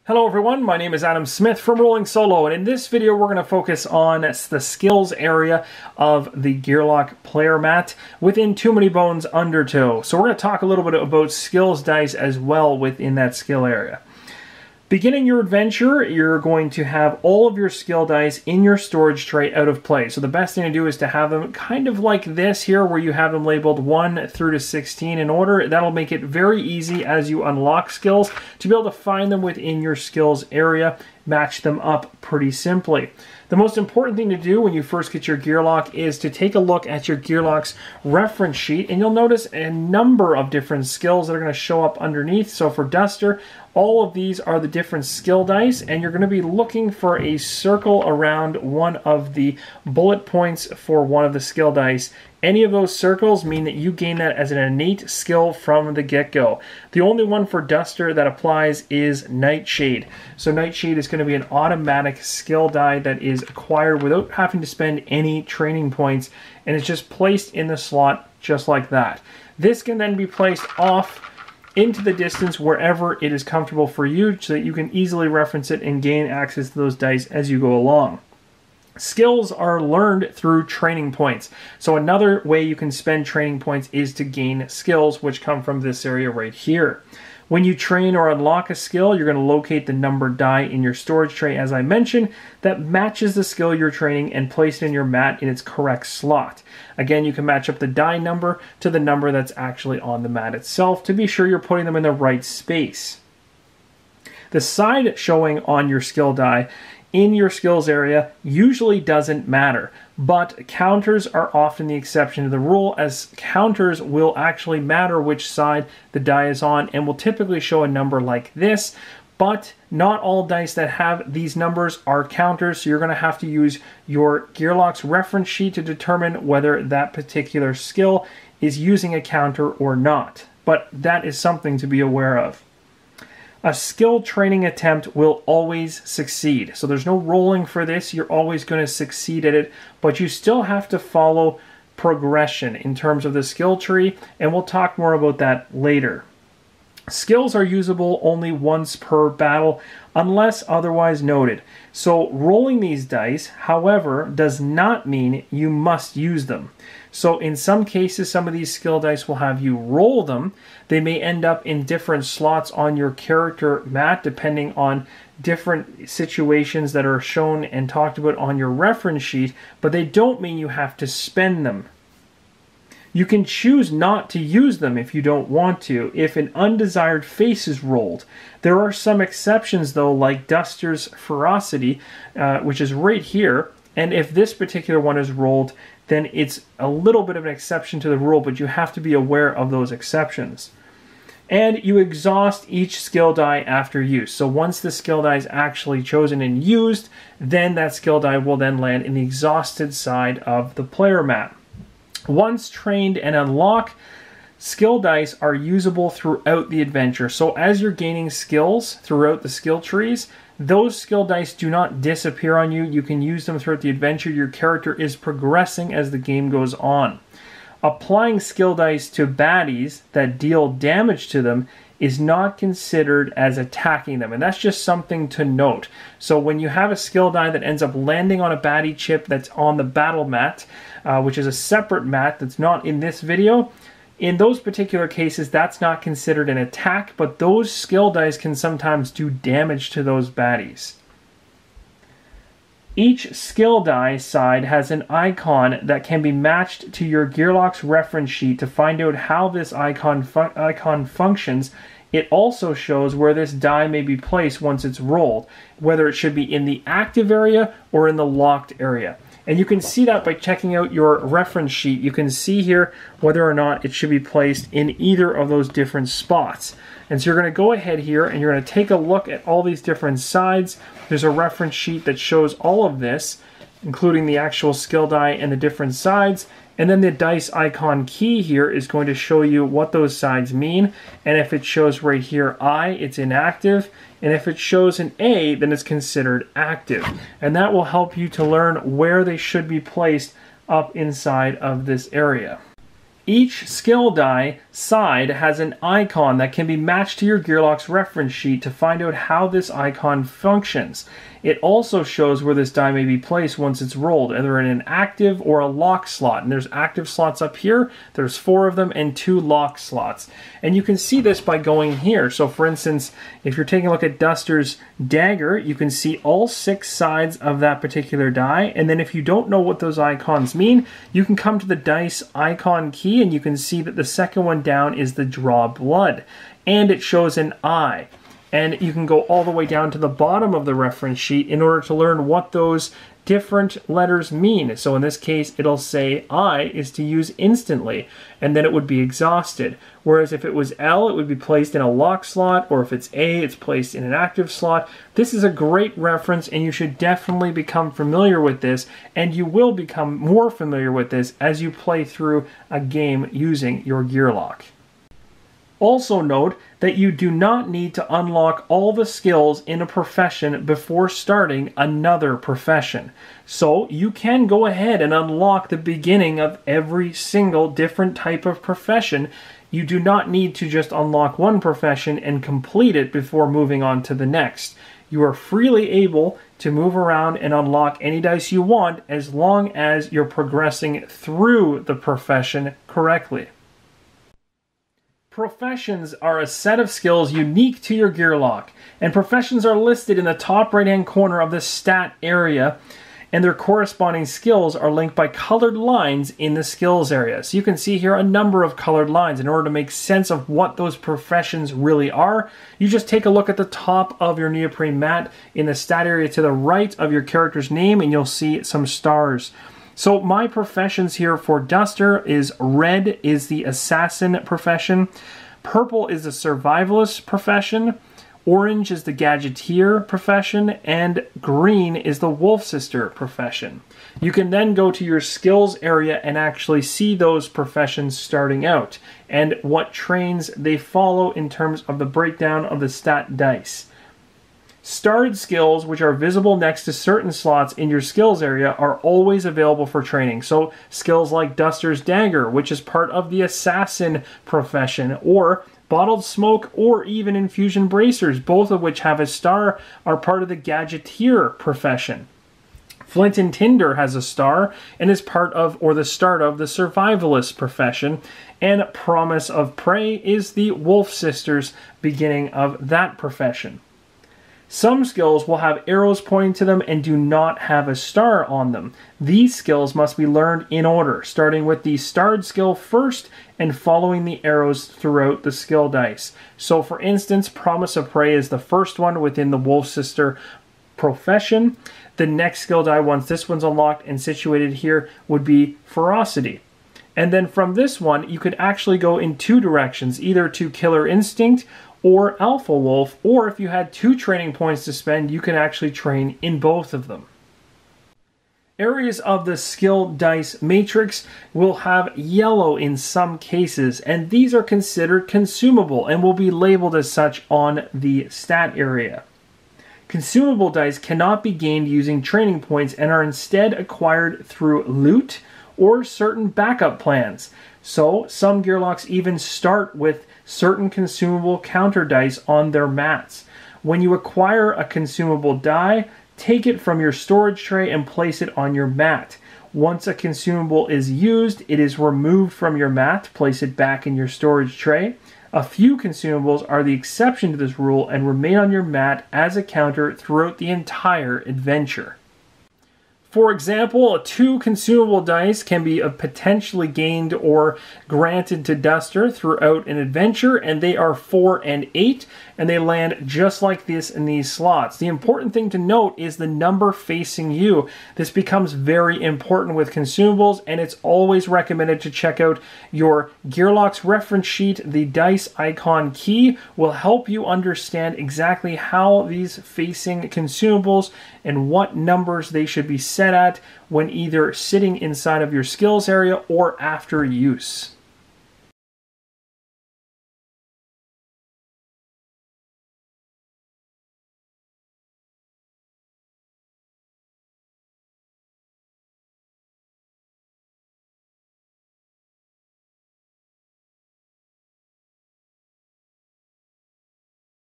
Hello everyone, my name is Adam Smith from Rolling Solo, and in this video we're going to focus on the skills area of the Gearlock player mat within Too Many Bones Undertow. So we're going to talk a little bit about skills dice as well within that skill area. Beginning your adventure, you're going to have all of your skill dice in your storage tray out of play. So the best thing to do is to have them kind of like this here, where you have them labeled 1 through to 16 in order. That'll make it very easy as you unlock skills to be able to find them within your skills area, match them up pretty simply. The most important thing to do when you first get your Gearlock is to take a look at your Gearlock's reference sheet, and you'll notice a number of different skills that are going to show up underneath. So for Duster, all of these are the different skill dice, and you're going to be looking for a circle around one of the bullet points for one of the skill dice. Any of those circles mean that you gain that as an innate skill from the get-go. The only one for Duster that applies is Nightshade. So Nightshade is going to be an automatic skill die that is acquired without having to spend any training points, and it's just placed in the slot just like that. This can then be placed off into the distance wherever it is comfortable for you, so that you can easily reference it and gain access to those dice as you go along. Skills are learned through training points. So another way you can spend training points is to gain skills, which come from this area right here. When you train or unlock a skill, you're going to locate the numbered die in your storage tray, as I mentioned, that matches the skill you're training and place it in your mat in its correct slot. Again, you can match up the die number to the number that's actually on the mat itself to be sure you're putting them in the right space. The side showing on your skill die in your skills area usually doesn't matter, but counters are often the exception to the rule, as counters will actually matter which side the die is on and will typically show a number like this, but not all dice that have these numbers are counters, so you're going to have to use your Gearlock's reference sheet to determine whether that particular skill is using a counter or not, but that is something to be aware of. A skill training attempt will always succeed. So there's no rolling for this. You're always going to succeed at it, but you still have to follow progression in terms of the skill tree, and we'll talk more about that later. Skills are usable only once per battle unless otherwise noted. So rolling these dice, however, does not mean you must use them. So in some cases, some of these skill dice will have you roll them. They may end up in different slots on your character mat depending on different situations that are shown and talked about on your reference sheet, but they don't mean you have to spend them. You can choose not to use them if you don't want to, if an undesired face is rolled. There are some exceptions though, like Duster's Ferocity, which is right here, and if this particular one is rolled, then it's a little bit of an exception to the rule, but you have to be aware of those exceptions. And you exhaust each skill die after use. So once the skill die is actually chosen and used, then that skill die will then land in the exhausted side of the player mat. Once trained and unlocked, skill dice are usable throughout the adventure. So as you're gaining skills throughout the skill trees, those skill dice do not disappear on you. You can use them throughout the adventure. Your character is progressing as the game goes on. Applying skill dice to baddies that deal damage to them is not considered as attacking them, and that's just something to note. So when you have a skill die that ends up landing on a baddie chip that's on the battle mat, which is a separate mat that's not in this video, in those particular cases that's not considered an attack, but those skill dice can sometimes do damage to those baddies. Each skill die side has an icon that can be matched to your Gearlock's reference sheet to find out how this icon functions. It also shows where this die may be placed once it's rolled, whether it should be in the active area or in the locked area. And you can see that by checking out your reference sheet. You can see here whether or not it should be placed in either of those different spots. And so you're going to go ahead here and you're going to take a look at all these different sides. There's a reference sheet that shows all of this, including the actual skill die and the different sides. And then the dice icon key here is going to show you what those sides mean. And if it shows right here I, it's inactive. And if it shows an A, then it's considered active. And that will help you to learn where they should be placed up inside of this area. Each skill die side has an icon that can be matched to your Gearlock's reference sheet to find out how this icon functions. It also shows where this die may be placed once it's rolled, either in an active or a lock slot. And there's active slots up here, there's 4 of them, and 2 lock slots. And you can see this by going here. So for instance, if you're taking a look at Duster's dagger, you can see all 6 sides of that particular die. And then if you don't know what those icons mean, you can come to the dice icon key and you can see that the second one down is the draw blood. And it shows an eye. And you can go all the way down to the bottom of the reference sheet in order to learn what those different letters mean. So in this case, it'll say I is to use instantly, and then it would be exhausted. Whereas if it was L, it would be placed in a lock slot, or if it's A, it's placed in an active slot. This is a great reference, and you should definitely become familiar with this, and you will become more familiar with this as you play through a game using your Gearlock. Also note that you do not need to unlock all the skills in a profession before starting another profession. So you can go ahead and unlock the beginning of every single different type of profession. You do not need to just unlock one profession and complete it before moving on to the next. You are freely able to move around and unlock any dice you want as long as you're progressing through the profession correctly. Professions are a set of skills unique to your Gearlock, and professions are listed in the top right-hand corner of the stat area, and their corresponding skills are linked by colored lines in the skills area. So you can see here a number of colored lines. In order to make sense of what those professions really are, you just take a look at the top of your neoprene mat in the stat area to the right of your character's name, and you'll see some stars. So my professions here for Duster is red is the assassin profession, purple is the survivalist profession, orange is the gadgeteer profession, and green is the wolf sister profession. You can then go to your skills area and actually see those professions starting out and what trains they follow in terms of the breakdown of the stat dice. Starred skills, which are visible next to certain slots in your skills area, are always available for training. So skills like Duster's Dagger, which is part of the assassin profession, or Bottled Smoke, or even Infusion Bracers, both of which have a star, are part of the Gadgeteer profession. Flint and Tinder has a star and is part of, or the start of, the Survivalist profession. And Promise of Prey is the Wolf Sisters beginning of that profession. Some skills will have arrows pointing to them and do not have a star on them. These skills must be learned in order, starting with the starred skill first and following the arrows throughout the skill dice. So for instance, Promise of Prey is the first one within the Wolf Sister profession. The next skill die, once this one's unlocked and situated here, would be Ferocity. And then from this one, you could actually go in 2 directions, either to Killer Instinct or Alpha Wolf, or if you had 2 training points to spend, you can actually train in both of them. Areas of the skill dice matrix will have yellow in some cases, and these are considered consumable and will be labeled as such on the stat area. Consumable dice cannot be gained using training points and are instead acquired through loot or certain backup plans. So some Gearlocks even start with certain consumable counter dice on their mats. When you acquire a consumable die, take it from your storage tray and place it on your mat. Once a consumable is used, it is removed from your mat, place it back in your storage tray. A few consumables are the exception to this rule and remain on your mat as a counter throughout the entire adventure. For example, 2 consumable dice can be potentially gained or granted to Duster throughout an adventure, and they are 4 and 8, and they land just like this in these slots. The important thing to note is the number facing you. This becomes very important with consumables, and it's always recommended to check out your Gearlock's reference sheet. The dice icon key will help you understand exactly how these facing consumables and what numbers they should be set at when either sitting inside of your skills area or after use.